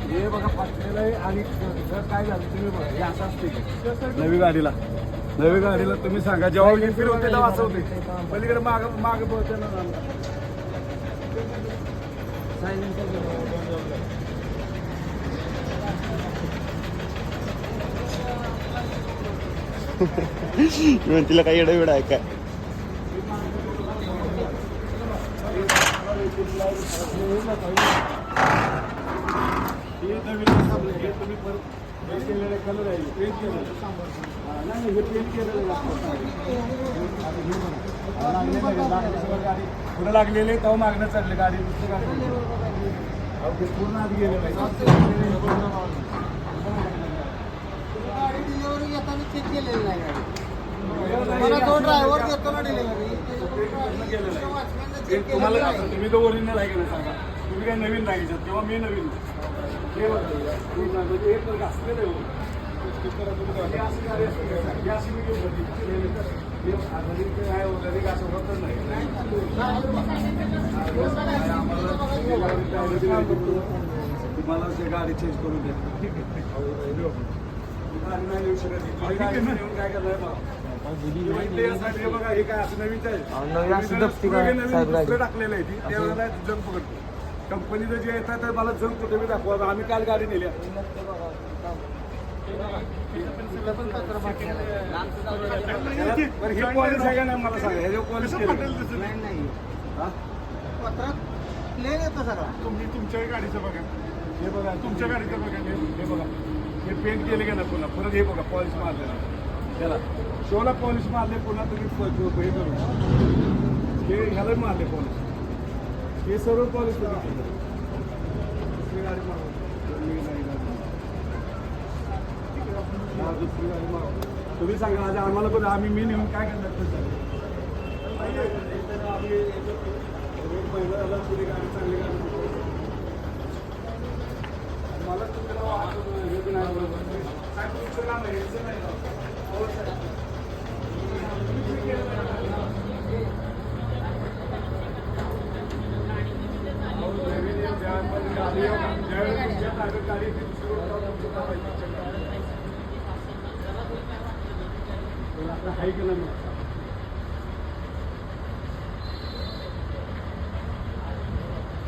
हे बघा फाटलेलं आहे आणि जर काय झालं तुम्ही बघा हे असं असते नवी गाडीला तुम्ही सांगा जेव्हा फिरवते तेव्हा असं होते पलीकडे माग बोलते ना तिला काही एवढा वेळ आहे काय कलर आहे पुढे लागलेले तेव्हा मागणं चढले गाडी पूर्ण आत गेलेलं आहे तुम्हाला तुम्ही तो ओरिजिनल आहे का नाही सांगा तुम्ही काय नवीन लागायचं किंवा मी नवीन हे तुम्हाला ते गाडी चेंज करून द्या गाडी नाही येऊ शकत काय करणार बघा हे काय असं नवीन टाकलेलं आहे ती त्यावेळेला जंग पकड कंपनीचं जे येतात तर मला जंग कुठे मी दाखवा आम्ही काल गाडी नेल्या हे पॉलिश आहे का नाही मला सांगा हे पॉलिश केलं तुमच्या गाडीचं बघा हे बघा तुमच्या गाडीचं बघा हे बघा हे पेंट केले का ना पुन्हा परत हे बघा पॉलिश मारलेलं त्याला शोला पॉलिश मारले पुन्हा तुम्ही हे करू हे ह्याला मारले पॉलिश हे सर्व पॉलिश तुम्ही दुसरी गाडी तुम्ही सांगा आज आम्हाला पण आम्ही मी नेऊन काय करणार गाडी चांगली गाडी मला आहे की नाही